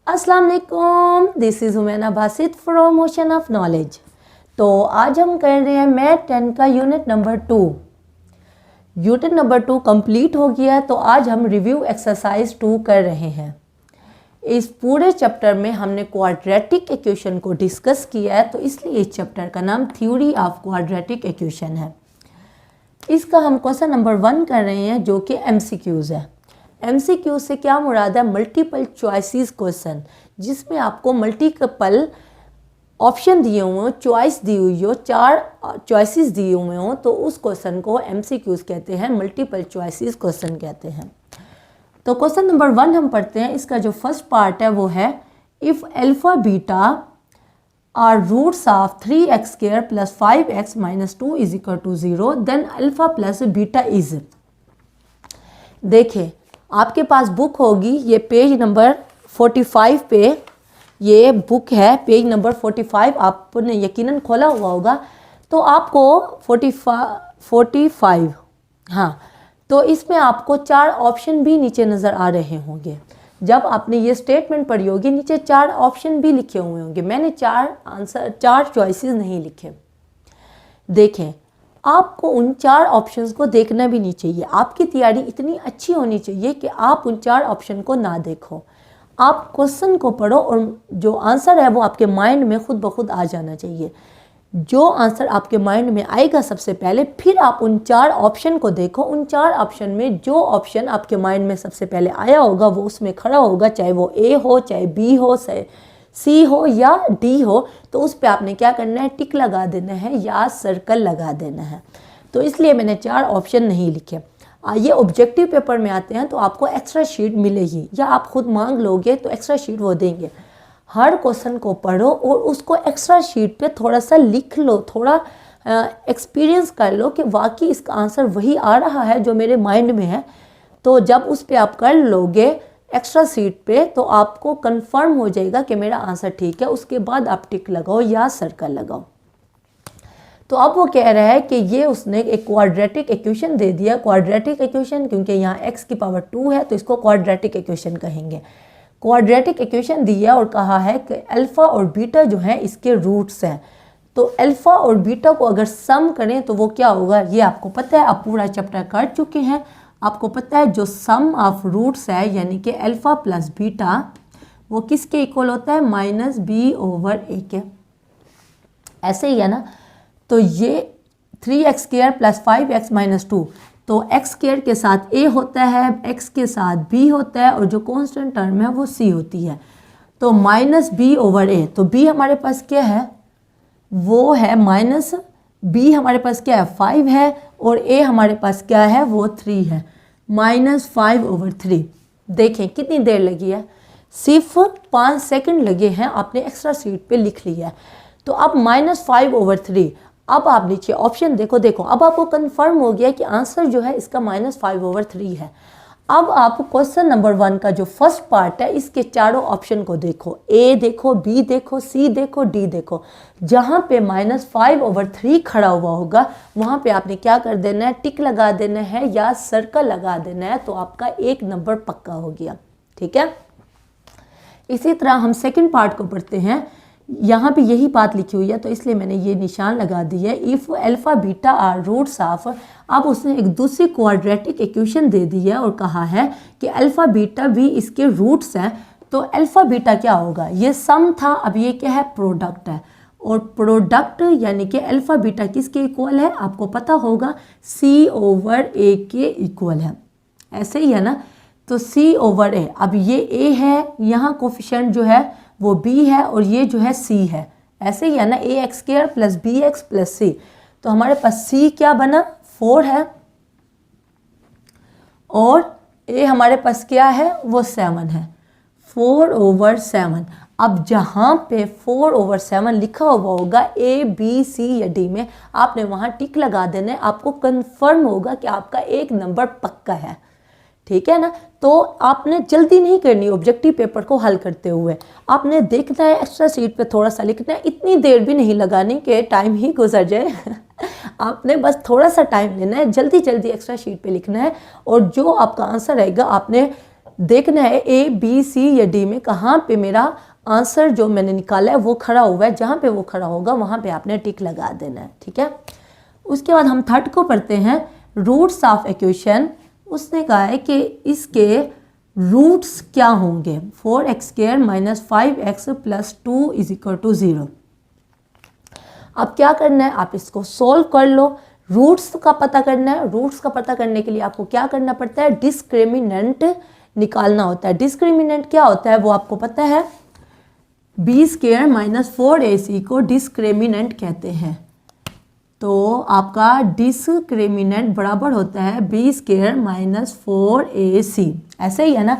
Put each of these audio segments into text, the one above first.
अस्सलाम वालेकुम, this is हुमैना Basit from ocean of knowledge. तो आज हम कर रहे हैं मैथ 10 का unit number 2। Unit number 2 complete हो गया, तो आज हम रिव्यू एक्सरसाइज 2 कर रहे हैं। इस पूरे चैप्टर में हमने क्वाड्रेटिक इक्वेशन को डिस्कस किया है, तो इसलिए इस चैप्टर का नाम थ्योरी ऑफ क्वाड्रेटिक इक्वेशन है। इसका हम क्वेश्चन नंबर 1 कर रहे हैं, जो कि MCQs है। MCQ से क्या मुराद है? मल्टीपल चॉइसेस क्वेश्चन, जिसमें आपको मल्टीपल ऑप्शन दिए हुए हो, चॉइस दी हुई हो, 4 चॉइसेस दिए हुए हो, तो उस क्वेश्चन को MCQs कहते हैं, मल्टीपल चॉइसेस क्वेश्चन कहते हैं। तो क्वेश्चन नंबर 1 हम पढ़ते हैं। इसका जो फर्स्ट पार्ट है वो है if alpha beta are roots of 3x² + 5x - 2 = 0, then alpha plus beta is. देखिए, आपके पास बुक होगी, ये पेज नंबर 45 पे ये बुक है, पेज नंबर 45 आपने यकीनन खोला हुआ होगा। तो आपको 45 हाँ, तो इसमें आपको 4 ऑप्शन भी नीचे नज़र आ रहे होंगे। जब आपने ये स्टेटमेंट पढ़ी होगी, नीचे 4 ऑप्शन भी लिखे हुए होंगे। मैंने 4 चॉइसेस नहीं लिखे। देखें, आपको उन 4 ऑप्शंस को देखना भी नहीं चाहिए। आपकी तैयारी इतनी अच्छी होनी चाहिए कि आप उन 4 ऑप्शन को ना देखो, आप क्वेश्चन को पढ़ो और जो आंसर है वो आपके माइंड में खुद ब खुद आ जाना चाहिए। जो आंसर आपके माइंड में आएगा सबसे पहले, फिर आप उन 4 ऑप्शन को देखो। उन 4 ऑप्शन में जो ऑप्शन आपके माइंड में सबसे पहले आया होगा वो उसमें खड़ा होगा, चाहे वो A हो, चाहे B हो, चाहे C हो या D हो। तो उस पे आपने क्या करना है? टिक लगा देना है या सर्कल लगा देना है। तो इसलिए मैंने 4 ऑप्शन नहीं लिखे। ये ऑब्जेक्टिव पेपर में आते हैं तो आपको एक्स्ट्रा शीट मिलेगी, या आप खुद मांग लोगे तो एक्स्ट्रा शीट वो देंगे। हर क्वेश्चन को पढ़ो और उसको एक्स्ट्रा शीट पे थोड़ा सा लिख लो, थोड़ा एक्सपीरियंस कर लो कि वाकई इसका आंसर वही आ रहा है जो मेरे माइंड में है। तो जब उस पर आप कर लोगे एक्स्ट्रा सीट पे, तो आपको कंफर्म हो जाएगा कि मेरा आंसर ठीक है। उसके बाद आप टिक लगाओ या सर्कल लगाओ। तो अब वो कह रहा है कि ये उसने एक क्वाड्रेटिक इक्वेशन दे दिया। क्वाड्रेटिक इक्वेशन क्योंकि यहाँ x की पावर 2 है, तो इसको क्वाड्रेटिक इक्वेशन कहेंगे। क्वाड्रेटिक इक्वेशन दिया और कहा है कि अल्फ़ा और बीटा जो है इसके रूट्स हैं। तो अल्फ़ा और बीटा को अगर सम करें तो वो क्या होगा, ये आपको पता है, आप पूरा चैप्टर कर चुके हैं। आपको पता है जो सम ऑफ रूट्स है, यानी कि अल्फ़ा प्लस बीटा, वो किसके इक्वल होता है? -b/a के। ऐसे ही है ना। तो ये 3x² + 5x - 2, तो x² के साथ a होता है, x के साथ b होता है, और जो कांस्टेंट टर्म है वो c होती है। तो -b/a, तो b हमारे पास क्या है? वो है -b हमारे पास क्या है? 5 है, और a हमारे पास क्या है? वो 3 है। -5/3। देखें कितनी देर लगी है, सिर्फ 5 सेकंड लगे हैं। आपने एक्स्ट्रा सीट पे लिख लिया है। तो अब -5/3। अब आप नीचे ऑप्शन देखो, अब आपको कंफर्म हो गया कि आंसर जो है इसका -5/3 है। अब आप क्वेश्चन नंबर 1 का जो फर्स्ट पार्ट है, इसके चारों ऑप्शन को देखो, A देखो, B देखो, C देखो, D देखो। जहाँ पे -5/3 खड़ा हुआ होगा वहाँ पे आपने क्या कर देना है? टिक लगा देना है या सर्कल लगा देना है। तो आपका 1 नंबर पक्का हो गया। ठीक है। इसी तरह हम सेकंड पार्ट को पढ़ते हैं। यहाँ पे यही बात लिखी हुई है, तो इसलिए मैंने ये निशान लगा दी है। If alpha beta are roots of, अब उसने एक दूसरी क्वाड्रेटिक इक्वेशन दे दी है और कहा है कि अल्फ़ा बीटा भी इसके रूट्स हैं। तो अल्फ़ा बीटा क्या होगा? ये सम था, अब ये क्या है? प्रोडक्ट है। और प्रोडक्ट यानी कि अल्फ़ा बीटा किसके इक्वल है? आपको पता होगा, c/a के इक्वल है। ऐसे ही है ना। तो c/a, अब ये a है, यहाँ कोफिशिएंट जो है वो b है, और ये जो है c है। ऐसे ही है ना, ax² + bx + c। तो हमारे पास c क्या बना? 4 है, और a हमारे पास क्या है? वो 7 है। 4/7। अब जहाँ पे 4/7 लिखा हुआ होगा A, B, C या D में, आपने वहाँ टिक लगा देना है। आपको कंफर्म होगा कि आपका 1 नंबर पक्का है। ठीक है ना। तो आपने जल्दी नहीं करनी ऑब्जेक्टिव पेपर को हल करते हुए, आपने देखना है, एक्स्ट्रा सीट पे थोड़ा सा लिखना है। इतनी देर भी नहीं लगानी कि टाइम ही गुजर जाए आपने बस थोड़ा सा टाइम लेना है, जल्दी जल्दी एक्स्ट्रा शीट पे लिखना है, और जो आपका आंसर रहेगा आपने देखना है ए बी सी या डी में कहाँ पे मेरा आंसर जो मैंने निकाला है वो खड़ा हुआ है। जहाँ पे वो खड़ा होगा वहाँ पे आपने टिक लगा देना है, ठीक है। उसके बाद हम थर्ड को पढ़ते हैं, रूट्स ऑफ इक्वेशन। उसने कहा है कि इसके रूट्स क्या होंगे, 4x² - 5x + 2 = 0। अब क्या करना है, आप इसको सोल्व कर लो। रूट्स का पता करना है। रूट्स का पता करने के लिए आपको क्या करना पड़ता है, डिस्क्रिमिनेंट निकालना होता है। डिस्क्रिमिनेंट क्या होता है वो आपको पता है, b² - 4ac को डिस्क्रिमिनेंट कहते हैं। तो आपका डिस्क्रिमिनेंट बराबर होता है b² - 4ac, ऐसे ही है ना।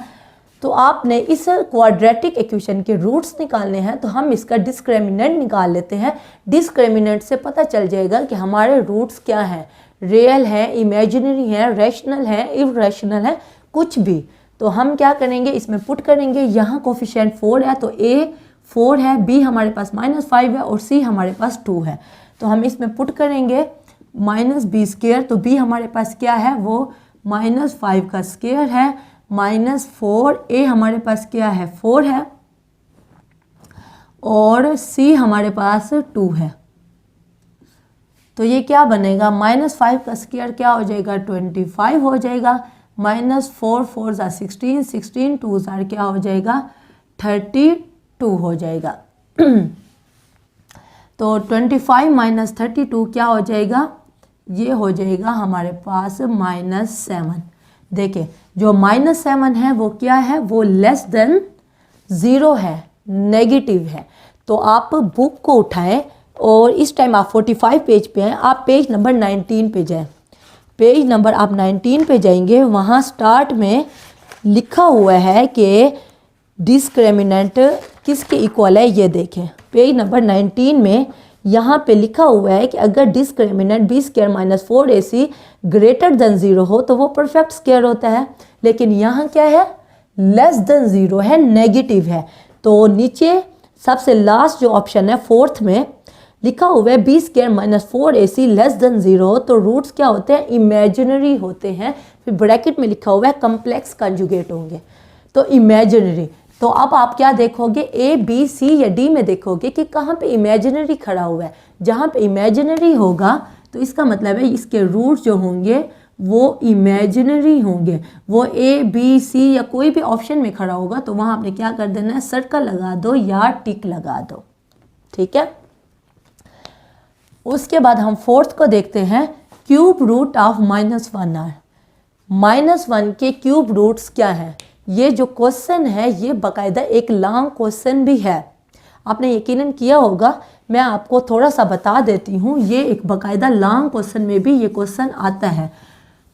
तो आपने इस क्वाड्रेटिक इक्वेशन के रूट्स निकालने हैं, तो हम इसका डिस्क्रिमिनेंट निकाल लेते हैं। डिस्क्रिमिनेंट से पता चल जाएगा कि हमारे रूट्स क्या हैं, रियल है, इमेजिनरी है, रैशनल है, इररेशनल है, कुछ भी। तो हम क्या करेंगे, इसमें पुट करेंगे। यहाँ कोफिशिएंट 4 है तो a 4 है, b हमारे पास -5 है और c हमारे पास 2 है। तो हम इसमें पुट करेंगे -b², तो b हमारे पास क्या है, वो -5 का स्क्वायर है, -4, a हमारे पास क्या है, 4 है, और c हमारे पास 2 है। तो ये क्या बनेगा, -5 का स्क्वायर क्या हो जाएगा, 25 हो जाएगा, -4 4 = 16, 16 2 = क्या हो जाएगा, 32 हो जाएगा। तो 25 - 32 क्या हो जाएगा, ये हो जाएगा हमारे पास -7। देखिए जो -7 है वो क्या है, वो << 0 है, नेगेटिव है। तो आप बुक को उठाएं और इस टाइम आप 45 पेज पे हैं, आप पेज नंबर 19 पे जाएं। पेज नंबर आप 19 पे जाएंगे, वहाँ स्टार्ट में लिखा हुआ है कि डिस्क्रिमिनेंट किसके इक्वल है, ये देखें पेज नंबर 19 में यहाँ पे लिखा हुआ है कि अगर डिस्क्रिमिनेंट b² - 4ac > 0 हो तो वो परफेक्ट स्क्वायर होता है। लेकिन यहाँ क्या है, << 0 है, नेगेटिव है। तो नीचे सबसे लास्ट जो ऑप्शन है, फोर्थ में लिखा हुआ है b² - 4ac << 0 तो रूट्स क्या होते हैं, इमेजिनरी होते हैं। फिर ब्रैकेट में लिखा हुआ है कम्प्लेक्स कंजुगेट होंगे, तो इमेजिनरी। तो अब आप क्या देखोगे, ए बी सी या डी में देखोगे कि कहाँ पे इमेजिनरी खड़ा हुआ है। जहाँ पे इमेजिनरी होगा तो इसका मतलब है इसके रूट्स जो होंगे वो इमेजिनरी होंगे। वो ए बी सी या कोई भी ऑप्शन में खड़ा होगा तो वहाँ आपने क्या कर देना है, सर्कल लगा दो या टिक लगा दो, ठीक है। उसके बाद हम फोर्थ को देखते हैं, क्यूब रूट ऑफ -1 आर। -1 के क्यूब रूट्स क्या है। ये जो क्वेश्चन है ये बाकायदा एक लॉन्ग क्वेश्चन भी है, आपने यकीनन किया होगा। मैं आपको थोड़ा सा बता देती हूँ, ये एक बाकायदा लॉन्ग क्वेश्चन में भी ये क्वेश्चन आता है।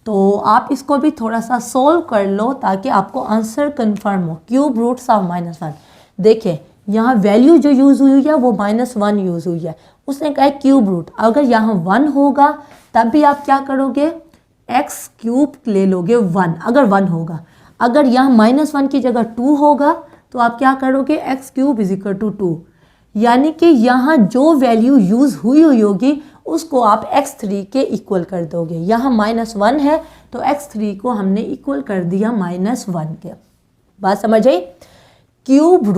तो आप इसको भी थोड़ा सा सोल्व कर लो ताकि आपको आंसर कंफर्म हो। क्यूब रूट्स ऑफ -1, देखिए यहाँ वैल्यू जो यूज़ हुई है वो -1 यूज़ हुई है। उसने कहा है क्यूब रूट, अगर यहाँ 1 होगा तब भी आप क्या करोगे, x³ ले लोगे 1, अगर 1 होगा। अगर यहाँ -1 की जगह 2 होगा तो आप क्या करोगे, x³ = 2। यानी कि यहाँ जो वैल्यू यूज़ हुई होगी उसको आप x3 के इक्वल कर दोगे। यहाँ -1 है तो x3 को हमने इक्वल कर दिया -1 के। बात समझ आई। क्यूब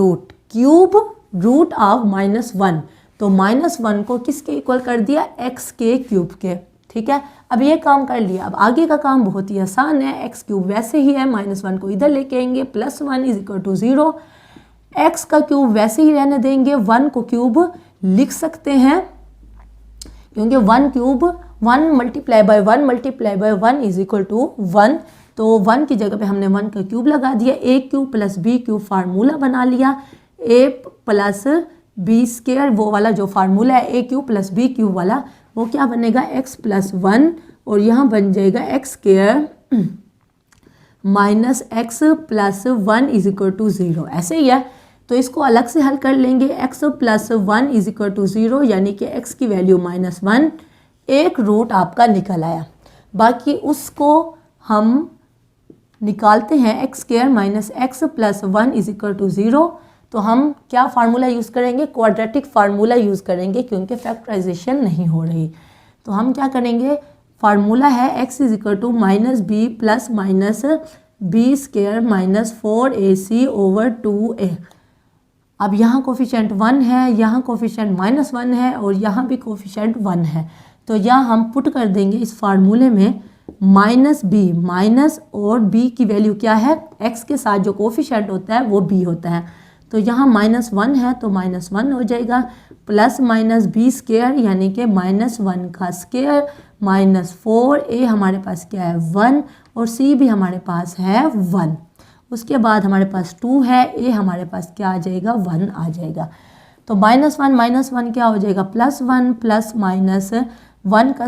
रूट ऑफ -1, तो -1 को किसके इक्वल कर दिया, x³ के, ठीक है। अब ये काम कर लिया। अब आगे का काम बहुत ही आसान है, x³ वैसे ही है, -1 को इधर लेके आएंगे, +1 = 0। x का क्यूब वैसे ही रहने देंगे, 1 को क्यूब लिख सकते हैं क्योंकि 1 क्यूब 1 × 1 × 1 = 1। तो 1 की जगह पे हमने 1 का क्यूब लगा दिया, a³ + b³ फार्मूला बना लिया। a + b² वो वाला जो फार्मूला है a³ + b³ वाला, वो क्या बनेगा, x + 1 और यहाँ बन जाएगा x² - x + 1 = 0, ऐसे ही है। तो इसको अलग से हल कर लेंगे, x + 1 = 0 यानी कि x की वैल्यू -1, एक रूट आपका निकल आया। बाकी उसको हम निकालते हैं, x² - x + 1 = 0। तो हम क्या फार्मूला यूज़ करेंगे, क्वाड्रेटिक फार्मूला यूज़ करेंगे क्योंकि फैक्टराइजेशन नहीं हो रही। तो हम क्या करेंगे, फार्मूला है x = -b + B square minus 4ac/2a। अब यहाँ कोफिशिएंट 1 है, यहाँ कोफिशिएंट -1 है और यहाँ भी कोफिशिएंट 1 है। तो यहाँ हम पुट कर देंगे इस फार्मूले में -b, माइनस और b की वैल्यू क्या है, x के साथ जो कोफिशिएंट होता है वो b होता है। तो यहाँ -1 है तो -1 हो जाएगा, प्लस माइनस b स्क्वायर यानी कि -1 का स्क्वायर माइनस 4a हमारे पास क्या है 1 और c भी हमारे पास है 1। उसके बाद हमारे पास 2 है, a हमारे पास क्या आ जाएगा 1 आ जाएगा। तो -1 क्या हो जाएगा +1 प्लस -1 का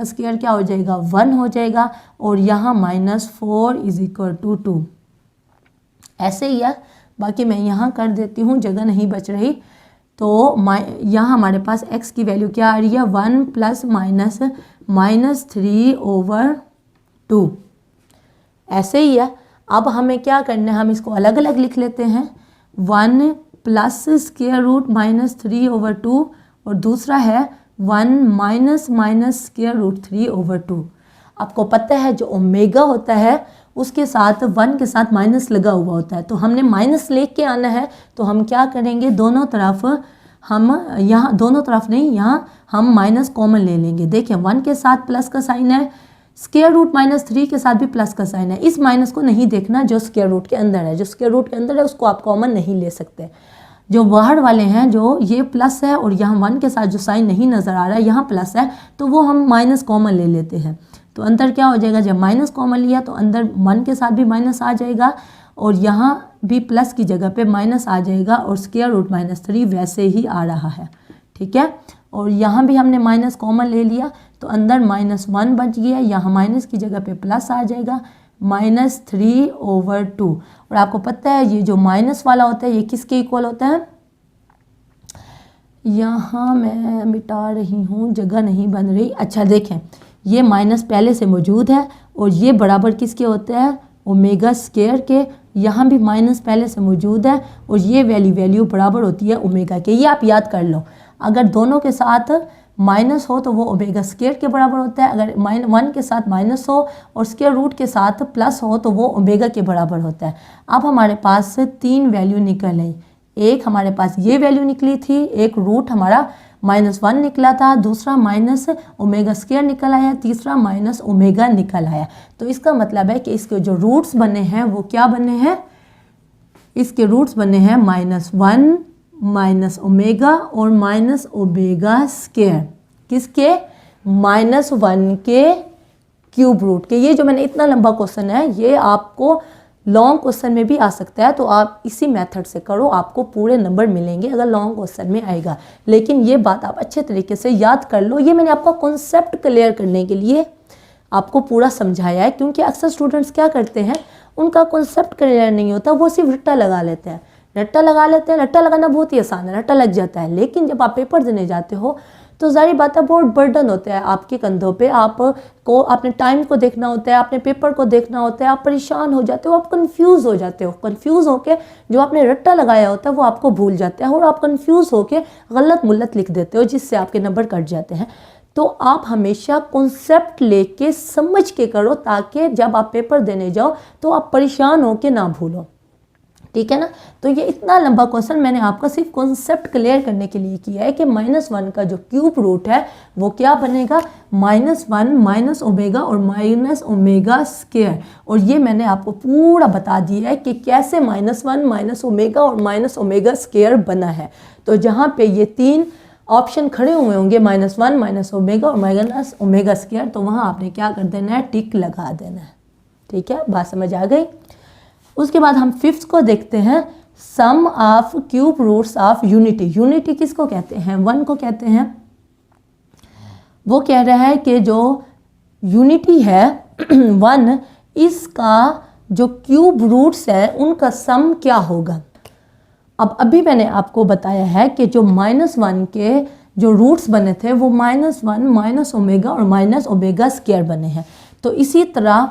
स्क्वायर क्या हो जाएगा 1 हो जाएगा और यहाँ -4 = 2। ऐसे ही है, बाकी मैं यहाँ कर देती हूँ, जगह नहीं बच रही। तो यहाँ हमारे पास x की वैल्यू क्या आ रही है 1 प्लस -3/2। ऐसे ही है। अब हमें क्या करना है, हम इसको अलग अलग लिख लेते हैं। 1 प्लस स्क्वायर रूट -3/2 और दूसरा है 1 माइनस स्क्वायर रूट 3/2। आपको पता है जो ओमेगा होता है उसके साथ 1 के साथ माइनस लगा हुआ होता है, तो हमने माइनस लेके आना है। तो हम क्या करेंगे, दोनों तरफ हम यहाँ दोनों तरफ नहीं, यहाँ हम माइनस कॉमन ले लेंगे। देखिए 1 के साथ प्लस का साइन है, स्क्वायर रूट -3 के साथ भी प्लस का साइन है। इस माइनस को नहीं देखना जो स्क्वायर रूट के अंदर है, जो स्क्वायर रूट के अंदर है उसको आप कॉमन नहीं ले सकते। जो बाहर वाले हैं, जो ये प्लस है और यहाँ 1 के साथ जो साइन नहीं नज़र आ रहा है यहाँ प्लस है, तो वो हम माइनस कॉमन ले लेते हैं। तो अंदर क्या हो जाएगा, जब माइनस कॉमन लिया तो अंदर 1 के साथ भी माइनस आ जाएगा और यहाँ भी प्लस की जगह पे माइनस आ जाएगा और स्क्वायर रूट -3 वैसे ही आ रहा है। ठीक है, और यहाँ भी हमने माइनस कॉमन ले लिया तो अंदर -1 बच गया, यहाँ माइनस की जगह पे प्लस आ जाएगा -3/2। और आपको पता है ये जो माइनस वाला होता है ये किसके इक्वल होता है, यहाँ मैं मिटा रही हूँ, जगह नहीं बन रही। अच्छा देखें, ये माइनस पहले से मौजूद है और ये बराबर किसके होते हैं ओमेगा स्क्वायर के। यहाँ भी माइनस पहले से मौजूद है और ये वैल्यू बराबर होती है ओमेगा के। ये आप याद कर लो, अगर दोनों के साथ माइनस हो तो वो ओमेगा स्क्वायर के बराबर होता है, अगर 1 के साथ माइनस हो और स्क्वायर रूट के साथ प्लस हो तो वो ओमेगा के बराबर होता है। अब हमारे पास 3 वैल्यू निकल आई, एक हमारे पास ये वैल्यू निकली थी, एक रूट हमारा -1 निकला था, दूसरा माइनस ओमेगा स्क्वायर निकल आया, तीसरा माइनस ओमेगा निकल आया। तो इसका मतलब है कि इसके जो रूट्स बने हैं वो क्या बने हैं, इसके रूट्स बने हैं -1 माइनस ओमेगा और माइनस ओमेगा स्क्वायर। किसके, -1 के क्यूब रूट के। ये जो मैंने इतना लंबा क्वेश्चन है ये आपको लॉन्ग क्वेश्चन में भी आ सकता है, तो आप इसी मेथड से करो, आपको पूरे नंबर मिलेंगे अगर लॉन्ग क्वेश्चन में आएगा। लेकिन ये बात आप अच्छे तरीके से याद कर लो, ये मैंने आपका कॉन्सेप्ट क्लियर करने के लिए आपको पूरा समझाया है, क्योंकि अक्सर स्टूडेंट्स क्या करते हैं, उनका कॉन्सेप्ट क्लियर नहीं होता, वो सिर्फ रट्टा लगा लेते हैं। रट्टा लगाना बहुत ही आसान है, रट्टा लग जाता है। लेकिन जब आप पेपर देने जाते हो तो जारी बात है बहुत बर्डन होता है आपके कंधों पे, आपको अपने टाइम को देखना होता है, अपने पेपर को देखना होता है, आप परेशान हो जाते हो, आप कंफ्यूज हो जाते हो। कंफ्यूज होके जो आपने रट्टा लगाया होता है वो आपको भूल जाता है और आप कंफ्यूज होके गलत मुल्लत लिख देते हो, जिससे आपके नंबर कट जाते हैं। तो आप हमेशा कॉन्सेप्ट लेके समझ के करो, ताकि जब आप पेपर देने जाओ तो आप परेशान होके ना भूलो। ठीक है ना। तो ये इतना लंबा क्वेश्चन मैंने आपका सिर्फ कॉन्सेप्ट क्लियर करने के लिए किया है कि -1 का जो क्यूब रूट है वो क्या बनेगा, -1 माइनस ओमेगा और माइनस ओमेगा स्क्वायर। और ये मैंने आपको पूरा बता दिया है कि कैसे -1 माइनस ओमेगा और माइनस ओमेगा स्क्वायर बना है। तो जहाँ पे ये 3 ऑप्शन खड़े हुए होंगे -1 माइनस ओमेगा और माइनस ओमेगा स्क्वायर, तो वहाँ आपने क्या कर देना है, टिक लगा देना है। ठीक है, बात समझ आ गई। उसके बाद हम 5th को देखते हैं, sum of cube roots of unity. Unity किसको कहते हैं, 1 को कहते हैं। वो कह रहा है कि जो यूनिटी है 1, इसका जो क्यूब रूट्स है उनका सम क्या होगा। अब अभी मैंने आपको बताया है कि जो -1 के जो रूट्स बने थे वो -1 माइनस ओमेगा और माइनस ओमेगा स्क्वायर बने हैं। तो इसी तरह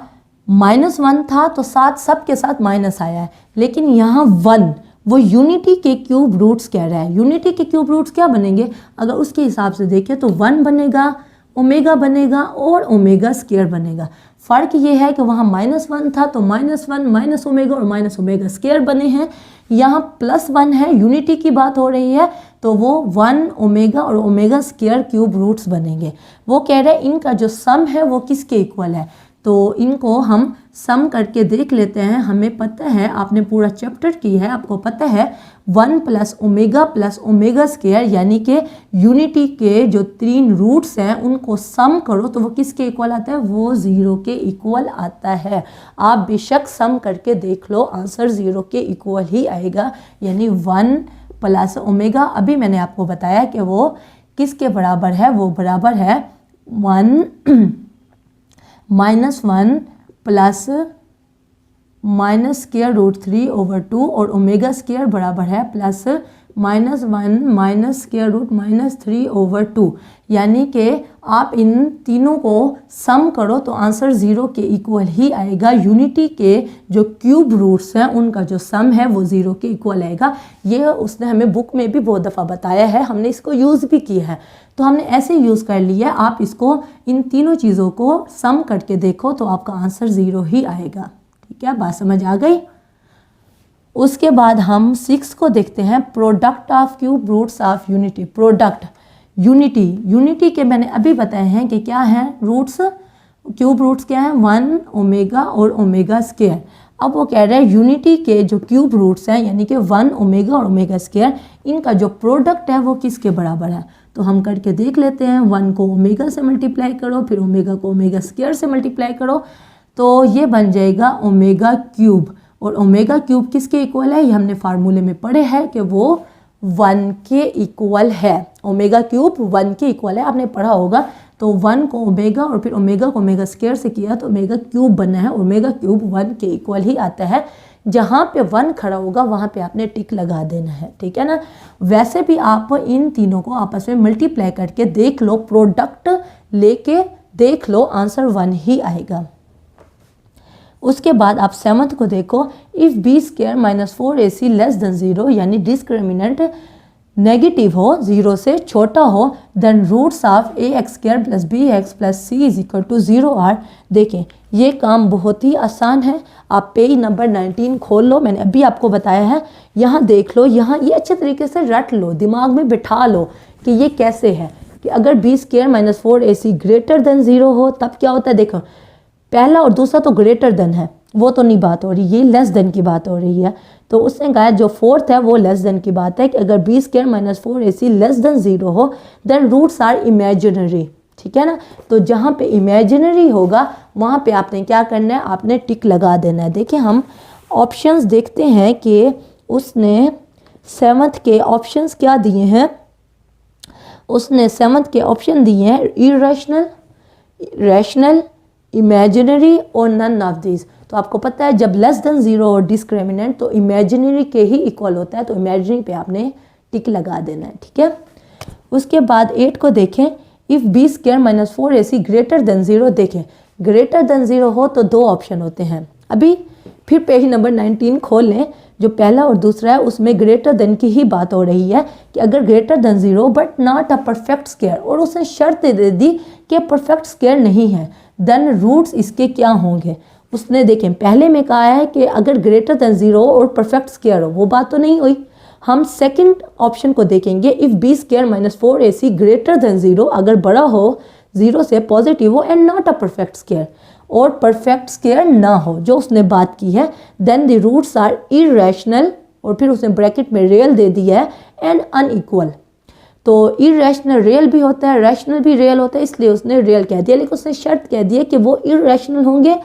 -1 था तो साथ सब के साथ माइनस आया है, लेकिन यहाँ 1 वो यूनिटी के क्यूब रूट्स कह रहा है। यूनिटी के क्यूब रूट्स क्या बनेंगे, अगर उसके हिसाब से देखें तो 1 बनेगा ओमेगा बनेगा और ओमेगा स्क्वायर बनेगा। फ़र्क ये है कि वहाँ -1 था तो -1 माइनस ओमेगा और माइनस ओमेगा स्क्वायर बने हैं। यहाँ +1 है, यूनिटी की बात हो रही है, तो वो 1 ओमेगा और ओमेगा स्क्वायर क्यूब रूट्स बनेंगे। वो कह रहे हैं इनका जो सम है वो किसके इक्वल है, तो इनको हम सम करके देख लेते हैं। हमें पता है, आपने पूरा चैप्टर किया है, आपको पता है 1 + ओमेगा स्क्वायर यानी कि यूनिटी के जो 3 रूट्स हैं उनको सम करो तो वो किसके इक्वल आता है, वो 0 के इक्वल आता है। आप बेशक सम करके देख लो, आंसर 0 के इक्वल ही आएगा, यानी 1 + ओमेगा। अभी मैंने आपको बताया कि वो किसके बराबर है, वो बराबर है 1 -1 प्लस -√3/2 और ओमेगा स्क्वायर बराबर है +(-1 -√3/2। यानी कि आप इन तीनों को सम करो तो आंसर 0 के इक्वल ही आएगा। यूनिटी के जो क्यूब रूट्स हैं उनका जो सम है वो 0 के इक्वल आएगा। ये उसने हमें बुक में भी बहुत दफ़ा बताया है, हमने इसको यूज़ भी किया है, तो हमने ऐसे यूज़ कर लिया। आप इसको इन तीनों चीज़ों को सम करके देखो तो आपका आंसर 0 ही आएगा। ठीक है, बात समझ आ गई। उसके बाद हम 6 को देखते हैं, product of cube roots of unity. Product unity के मैंने अभी बताए हैं कि क्या है, रूट्स, क्यूब रूट्स क्या है, 1 ओमेगा और ओमेगा स्क्वायर। अब वो कह रहे हैं यूनिटी के जो क्यूब रूट्स हैं यानी कि 1 ओमेगा और ओमेगा स्क्वायर, इनका जो प्रोडक्ट है वो किसके बराबर है। तो हम करके देख लेते हैं। 1 को ओमेगा से मल्टीप्लाई करो, फिर ओमेगा को ओमेगा स्क्वायर से मल्टीप्लाई करो, तो ये बन जाएगा ओमेगा क्यूब। और ओमेगा क्यूब किसके इक्वल है, ये हमने फार्मूले में पढ़े हैं कि वो 1 के इक्वल है। ओमेगा क्यूब 1 के इक्वल है, आपने पढ़ा होगा। तो 1 को ओमेगा और फिर ओमेगा को ओमेगा स्क्वायर से किया तो ओमेगा क्यूब बना है। ओमेगा क्यूब 1 के इक्वल ही आता है। जहाँ पे 1 खड़ा होगा वहाँ पे आपने टिक लगा देना है, ठीक है ना। वैसे भी आप इन तीनों को आपस में मल्टीप्लाई करके देख लो, प्रोडक्ट लेके देख लो, आंसर 1 ही आएगा। उसके बाद आप 7th को देखो, इफ़ b² - 4ac < 0 यानी डिस्क्रिमिनेंट नेगेटिव हो, 0 से छोटा हो, then roots of ax² + bx + c = 0 are. देखें ये काम बहुत ही आसान है। आप पेज नंबर 19 खोल लो, मैंने अभी आपको बताया है। यहाँ देख लो, यहाँ ये अच्छे तरीके से रट लो, दिमाग में बिठा लो कि ये कैसे है कि अगर b² - 4ac > 0 हो तब क्या होता है। देखो पहला और दूसरा तो ग्रेटर देन है, वो तो नहीं बात हो रही, ये लेस देन की बात हो रही है। तो उसने कहा जो 4th है वो लेस देन की बात है कि अगर b² - 4ac < 0 हो देन रूट्स आर इमेजिनरी, ठीक है ना। तो जहाँ पे इमेजिनरी होगा वहाँ पे आपने क्या करना है, आपने टिक लगा देना है। देखिए हम ऑप्शंस देखते हैं कि उसने 7th के ऑप्शंस क्या दिए हैं। उसने 7th के ऑप्शन दिए हैं इरेशनल, रैशनल, इमेजिनरी और नन ऑफ दिस। तो आपको पता है जब < 0 और डिस्क्रिमिनेंट तो इमेजिनरी के ही इक्वल होता है, तो इमेजिनरी पे आपने टिक लगा देना है, ठीक है। उसके बाद 8 को देखें, इफ़ b² - 4ac > 0। देखें ग्रेटर देन 0 हो तो 2 ऑप्शन होते हैं। अभी फिर पेज नंबर 19 खोल लें, जो पहला और दूसरा है उसमें ग्रेटर देन की ही बात हो रही है कि अगर greater than 0 but not a perfect square, और उसने शर्त दे दी कि परफेक्ट स्क्वायर नहीं है, देन रूट्स इसके क्या होंगे। उसने देखें पहले में कहा है कि अगर ग्रेटर देन 0 और परफेक्ट स्क्वायर हो, वो बात तो नहीं हुई। हम सेकंड ऑप्शन को देखेंगे, इफ़ b² - 4ac > 0, अगर बड़ा हो 0 से, पॉजिटिव हो and not a perfect square, और परफेक्ट स्क्वायर ना हो जो उसने बात की है, then the roots are irrational, और फिर उसने ब्रैकेट में रियल दे दिया है, एंड अनइक्वल। तो इरेशनल रियल भी होता है, रैशनल भी रियल होता है, इसलिए उसने रियल कह दिया, लेकिन उसने शर्त कह दी है कि वो इरेशनल होंगे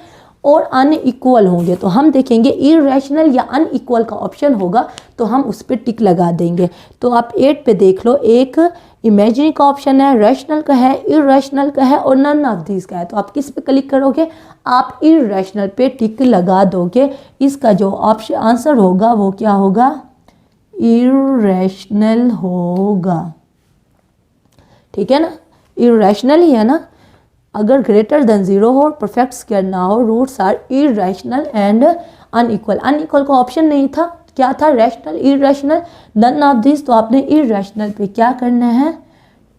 और अनइक्वल होंगे। तो हम देखेंगे इरेशनल या अनइक्वल का ऑप्शन होगा तो हम उस पर टिक लगा देंगे। तो आप 8 पे देख लो, एक इमेजिनरी का ऑप्शन है, रैशनल का है, इरेशनल का है और नन ऑफ दिस का है। तो आप किस पे क्लिक करोगे, आप इरेशनल पे टिक लगा दोगे। इसका जो ऑप्शन आंसर होगा वो क्या होगा, इरेशनल होगा, ठीक है ना। इरेशनल ही है ना, अगर ग्रेटर देन 0 हो, परफेक्ट स्क्वायर ना हो, roots are irrational and unequal. Unequal का ऑप्शन नहीं था, क्या था, rational, irrational, none of this. तो आपने इरेशनल पे क्या करना है,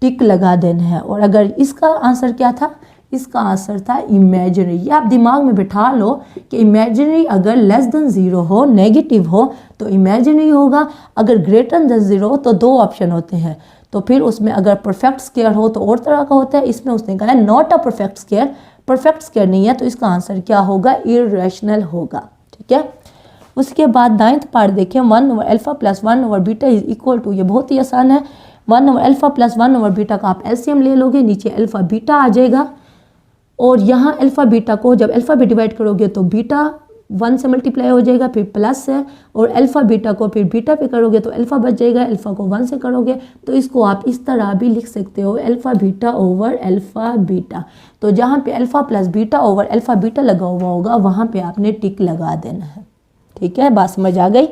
टिक लगा देना है। और अगर इसका आंसर क्या था, इसका आंसर था इमेजिनरी। ये आप दिमाग में बिठा लो कि इमेजिनरी अगर लेस देन 0 हो, नेगेटिव हो तो इमेजिनरी होगा, अगर ग्रेटर देन 0 हो तो 2 ऑप्शन होते हैं। तो फिर उसमें अगर परफेक्ट स्क्वायर हो तो और तरह का होता है, इसमें उसने कहा है not a perfect square, perfect square नहीं है, तो इसका आंसर क्या होगा, इरेशनल होगा। ठीक है। उसके बाद 9th पार्ट देखें, 1/α + 1/β इज इक्वल टू, ये बहुत ही आसान है, 1/α + 1/β का आप एलसीएम ले लोगे, नीचे अल्फा बीटा आ जाएगा, और यहाँ अल्फा बीटा को जब अल्फा भी डिवाइड करोगे तो बीटा 1 से मल्टीप्लाई हो जाएगा, फिर प्लस है, और अल्फा बीटा को फिर बीटा पे करोगे तो अल्फा बच जाएगा, अल्फा को 1 से करोगे तो इसको आप इस तरह भी लिख सकते हो, alpha beta over alpha beta. तो जहाँ पे alpha plus beta over alpha beta लगा हुआ होगा वहाँ पे आपने टिक लगा देना है। ठीक है, बात समझ आ गई।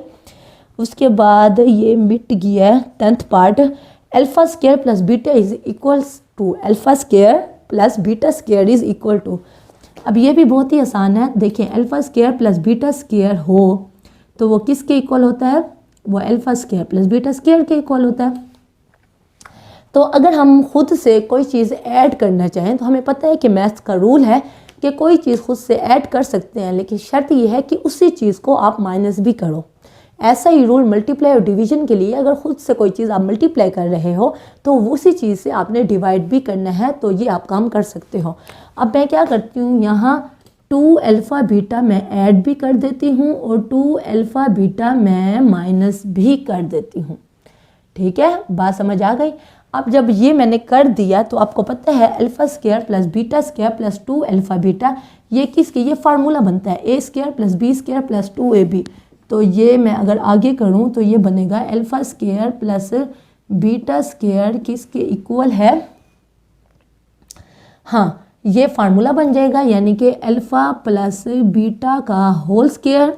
उसके बाद ये मिट गया है 10th part, alpha square plus beta is equals to alpha square plus beta square is equal to. अब ये भी बहुत ही आसान है, देखिए alpha square plus beta square हो तो वो किसके इक्वल होता है, वो alpha square plus beta square के इक्वल होता है। तो अगर हम खुद से कोई चीज़ ऐड करना चाहें तो हमें पता है कि मैथ्स का रूल है कि कोई चीज़ खुद से ऐड कर सकते हैं, लेकिन शर्त यह है कि उसी चीज़ को आप माइनस भी करो। ऐसा ही रूल मल्टीप्लाई और डिवीजन के लिए, अगर खुद से कोई चीज़ आप मल्टीप्लाई कर रहे हो तो उसी चीज़ से आपने डिवाइड भी करना है, तो ये आप काम कर सकते हो। अब मैं क्या करती हूँ, यहाँ 2 अल्फ़ा बीटा मैं ऐड भी कर देती हूँ और 2 अल्फ़ा बीटा मैं माइनस भी कर देती हूँ। ठीक है, बात समझ आ गई। अब जब ये मैंने कर दिया तो आपको पता है alpha square plus beta square plus 2 alpha beta, ये किसके, ये फार्मूला बनता है A square plus B square plus 2ab। तो ये मैं अगर आगे करूँ तो ये बनेगा alpha square plus beta square किसके इक्वल है, हाँ ये फार्मूला बन जाएगा, यानी कि अल्फ़ा प्लस बीटा का होल स्क्वायर,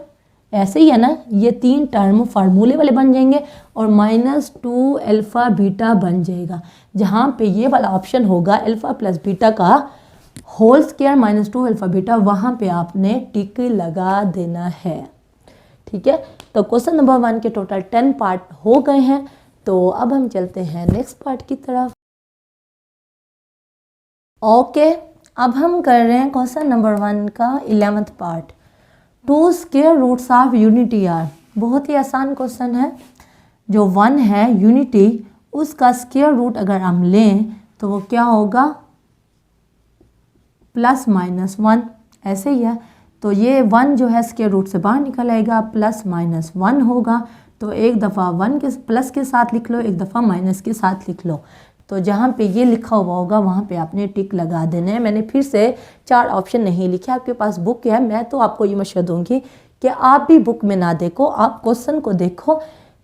ऐसे ही है ना, ये 3 टर्म फार्मूले वाले बन जाएंगे, और -2 अल्फ़ा बीटा बन जाएगा। जहाँ पे ये वाला ऑप्शन होगा अल्फ़ा प्लस बीटा का होल स्क्वायर -2 अल्फ़ा बीटा, वहाँ पे आपने टिक लगा देना है। ठीक है, तो क्वेश्चन नंबर 1 के टोटल 10 पार्ट हो गए हैं। तो अब हम चलते हैं नेक्स्ट पार्ट की तरफ। ओके, अब हम कर रहे हैं क्वेश्चन नंबर 1 का 11th part, 2 square roots of unity are. बहुत ही आसान क्वेश्चन है। जो 1 है यूनिटी, उसका स्क्वायर रूट अगर हम लें तो वो क्या होगा, +-1, ऐसे ही है। तो ये 1 जो है स्क्वायर रूट से बाहर निकल आएगा, +-1 होगा। तो एक दफ़ा 1 के प्लस के साथ लिख लो, एक दफ़ा माइनस के साथ लिख लो। तो जहाँ पे ये लिखा हुआ होगा वहाँ पे आपने टिक लगा देना है। मैंने फिर से 4 ऑप्शन नहीं लिखे, आपके पास बुक है, मैं तो आपको ये मशवरा दूँगी कि आप भी बुक में ना देखो, आप क्वेश्चन को देखो।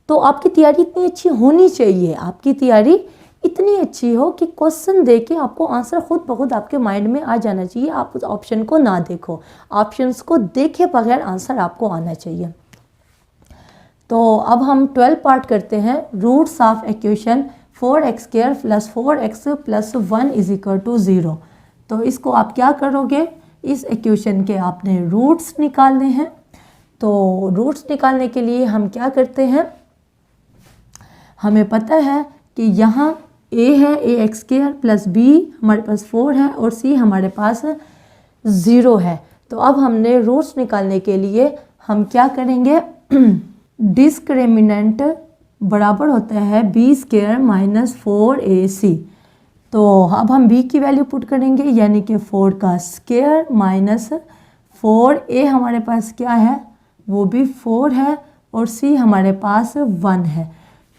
तो आपकी तैयारी इतनी अच्छी होनी चाहिए, आपकी तैयारी इतनी अच्छी हो कि क्वेश्चन देख के आपको आंसर खुद ब खुद आपके माइंड में आ जाना चाहिए। आप उस ऑप्शन को ना देखो, ऑप्शंस को देखे बगैर आंसर आपको आना चाहिए। तो अब हम 12 पार्ट करते हैं, roots of equation 4x² + 4x + 1 = 0। तो इसको आप क्या करोगे, इस इक्वेशन के आपने रूट्स निकालने हैं। तो रूट्स निकालने के लिए हम क्या करते हैं, हमें पता है कि यहाँ a है ax² + b हमारे पास 4 है और c हमारे पास 0 है। तो अब हमने रूट्स निकालने के लिए हम क्या करेंगे, डिस्क्रिमिनेंट बराबर होता है b² - 4ac। तो अब हम b की वैल्यू पुट करेंगे, यानी कि 4 का स्क्वायर माइनस 4a हमारे पास क्या है, वो भी 4 है, और c हमारे पास 1 है।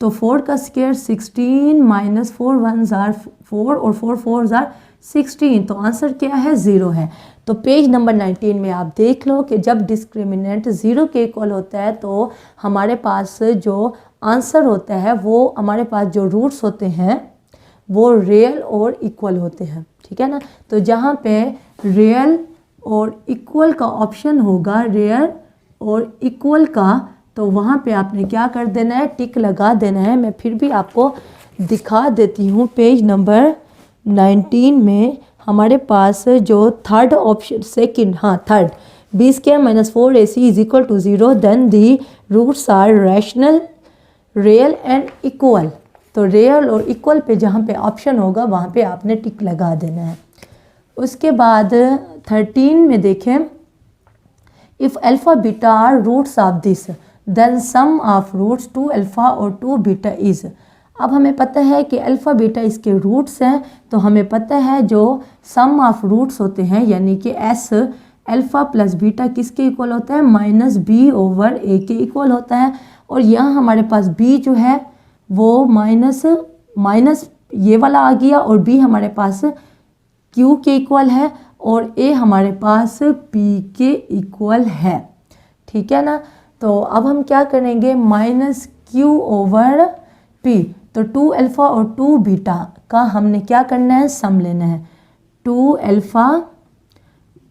तो 4 का स्क्वायर 16 - 4 1s are 4 और 4 4s are 16। तो आंसर क्या है, 0 है। तो पेज नंबर 19 में आप देख लो कि जब डिस्क्रिमिनेंट 0 के इक्वल होता है तो हमारे पास जो आंसर होता है, वो हमारे पास जो रूट्स होते हैं वो रियल और इक्वल होते हैं। ठीक है ना, तो जहाँ पे रियल और इक्वल का ऑप्शन होगा, रियल और इक्वल का, तो वहाँ पे आपने क्या कर देना है, टिक लगा देना है। मैं फिर भी आपको दिखा देती हूँ, पेज नंबर 19 में हमारे पास जो थर्ड ऑप्शन, सेकंड, हाँ third, b² - 4ac = 0, then the roots are rational, real and equal. तो रियल और इक्वल पे जहाँ पे ऑप्शन होगा वहाँ पे आपने टिक लगा देना है। उसके बाद 13 में देखें, if alpha beta are roots of this then sum of roots 2 alpha और 2 बीटा इज़। अब हमें पता है कि अल्फ़ा बीटा इसके रूट्स हैं, तो हमें पता है जो सम ऑफ रूट्स होते हैं यानी कि एस अल्फ़ा प्लस बीटा किसके इक्वल होता है, माइनस बी ओवर ए के इक्वल होता है। और यहाँ हमारे पास बी जो है वो माइनस ये वाला आ गया और बी हमारे पास क्यू के इक्वल है और ए हमारे पास पी के इक्वल है। ठीक है ना। तो अब हम क्या करेंगे, माइनस क्यू ओवर पी, तो 2 अल्फ़ा और 2 बीटा का हमने क्या करना है, सम लेना है। 2 अल्फ़ा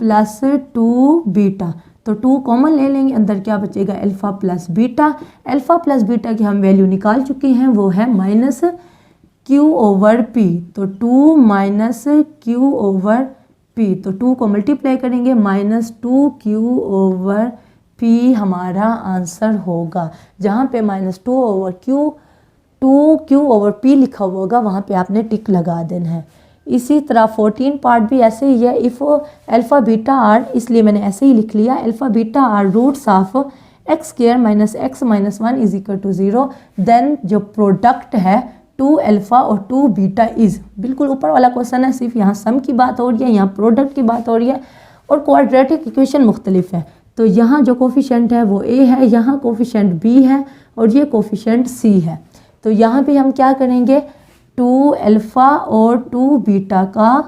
प्लस 2 बीटा, तो 2 कॉमन ले लेंगे, अंदर क्या बचेगा, alpha plus beta. Alpha plus beta की हम वैल्यू निकाल चुके हैं, वो है माइनस क्यू ओवर पी, तो 2 माइनस क्यू ओवर पी, तो 2 को मल्टीप्लाई करेंगे, माइनस 2 क्यू ओवर पी हमारा आंसर होगा। जहाँ पे माइनस 2 क्यू ओवर पी लिखा हुआ होगा वहाँ पे आपने टिक लगा देना है। इसी तरह 14 पार्ट भी ऐसे ही है। इफ़ अल्फ़ा बीटा आर, इसलिए मैंने ऐसे ही लिख लिया, alpha beta are roots of X square minus X minus 1 is equal to 0, then जो प्रोडक्ट है 2 अल्फ़ा और 2 बीटा इज़, बिल्कुल ऊपर वाला क्वेश्चन है, सिर्फ यहाँ सम की बात हो रही है, यहाँ प्रोडक्ट की बात हो रही है और क्वाड्रेटिक इक्वेशन मुख्तलिफ है। तो यहाँ जो कोफिशेंट है वो ए है, यहाँ कोफिशेंट बी है और ये कोफिशेंट सी है। तो यहाँ पे हम क्या करेंगे, 2 अल्फ़ा और 2 बीटा का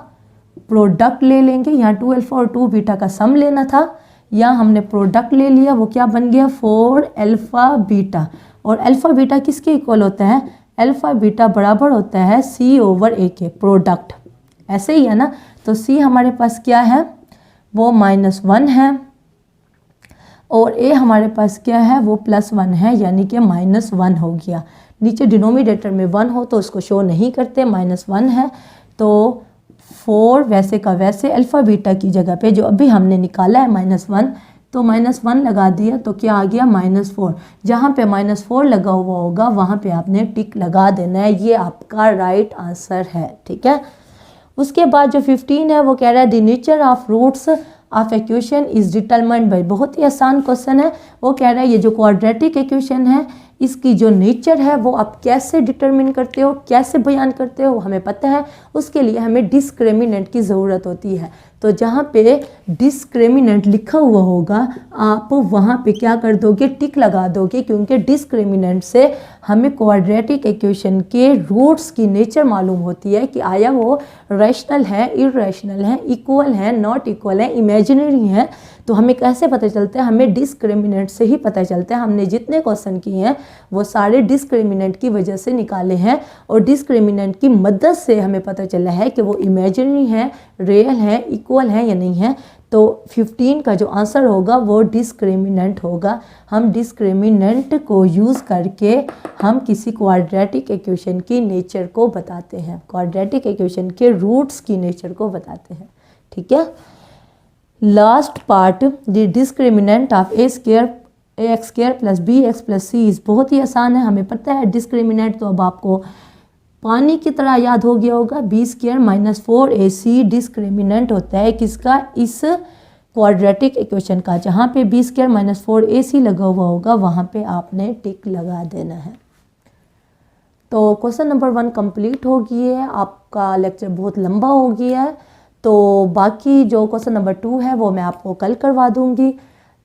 प्रोडक्ट ले लेंगे। यहाँ 2 अल्फ़ा और 2 बीटा का सम लेना था, यहाँ हमने प्रोडक्ट ले लिया, वो क्या बन गया, 4 अल्फ़ा बीटा। और अल्फ़ा बीटा किसके इक्वल होता है, अल्फ़ा बीटा बराबर होता है सी ओवर ए के, प्रोडक्ट ऐसे ही है ना। तो सी हमारे पास क्या है, वो -1 है और ए हमारे पास क्या है, वो +1 है, यानी कि -1 हो गया। नीचे डिनोमिनेटर में 1 हो तो उसको शो नहीं करते, -1 है। तो 4 वैसे का वैसे अल्फ़ा बीटा की जगह पे जो अभी हमने निकाला है -1, तो -1 लगा दिया तो क्या आ गया, -4। जहाँ पे -4 लगा हुआ होगा वहाँ पे आपने टिक लगा देना है, ये आपका राइट आंसर है। ठीक है। उसके बाद जो 15 है वो कह रहा है the nature of roots of equation is determined by, बहुत ही आसान क्वेश्चन है। वो कह रहा है ये जो क्वाड्रेटिक इक्वेशन है इसकी जो नेचर है वो आप कैसे डिटरमिन करते हो, कैसे बयान करते हो, हमें पता है। उसके लिए हमें डिस्क्रिमिनेंट की ज़रूरत होती है। तो जहाँ पे डिस्क्रिमिनेंट लिखा हुआ होगा आप वहाँ पे क्या कर दोगे, टिक लगा दोगे, क्योंकि डिस्क्रिमिनेंट से हमें क्वाड्रेटिक इक्वेशन के रूट्स की नेचर मालूम होती है कि आया वो रैशनल है, इररेशनल है, इक्वल है, नॉट इक्वल है, इमेजिनरी है। तो हमें कैसे पता चलता है, हमें डिस्क्रिमिनेंट से ही पता चलता है। हमने जितने क्वेश्चन किए हैं वो सारे डिस्क्रिमिनेंट की वजह से निकाले हैं और डिस्क्रिमिनेंट की मदद से हमें पता चला है कि वो इमेजिनरी है, रियल है, इक्वल है या नहीं है। तो 15 का जो आंसर होगा वो डिस्क्रिमिनेंट होगा। हम डिस्क्रिमिनेंट को यूज़ करके हम किसी क्वाड्रेटिक इक्वेशन की नेचर को बताते हैं, क्वाड्रेटिक इक्वेशन के रूट्स की नेचर को बताते हैं। ठीक है। Last part, the discriminant of A X square plus B X plus C is, बहुत ही आसान है, हमें पता है डिस्क्रिमिनेंट तो अब आपको पानी की तरह याद हो गया होगा। B square minus 4ac discriminant होता है किसका, इस क्वाड्रेटिक इक्वेशन का। जहाँ पे बी स्क्वायर माइनस 4ac लगा हुआ होगा वहाँ पे आपने टिक लगा देना है। तो क्वेश्चन नंबर 1 कंप्लीट हो गई है, आपका लेक्चर बहुत लंबा हो गया है। तो बाकी जो क्वेश्चन नंबर 2 है वो मैं आपको कल करवा दूँगी।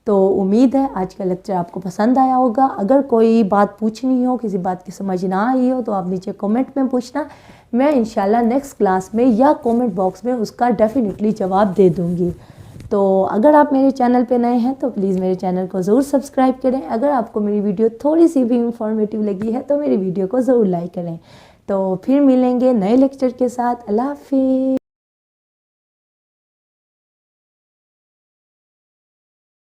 तो उम्मीद है आज का लेक्चर आपको पसंद आया होगा। अगर कोई बात पूछनी हो, किसी बात की समझ ना आई हो तो आप नीचे कमेंट में पूछना, मैं इंशाल्लाह नेक्स्ट क्लास में या कमेंट बॉक्स में उसका डेफिनेटली जवाब दे दूँगी। तो अगर आप मेरे चैनल पे नए हैं तो प्लीज़ मेरे चैनल को ज़रूर सब्सक्राइब करें। अगर आपको मेरी वीडियो थोड़ी सी भी इंफॉर्मेटिव लगी है तो मेरी वीडियो को ज़रूर लाइक करें। तो फिर मिलेंगे नए लेक्चर के साथ। अल्लाह हाफिज़।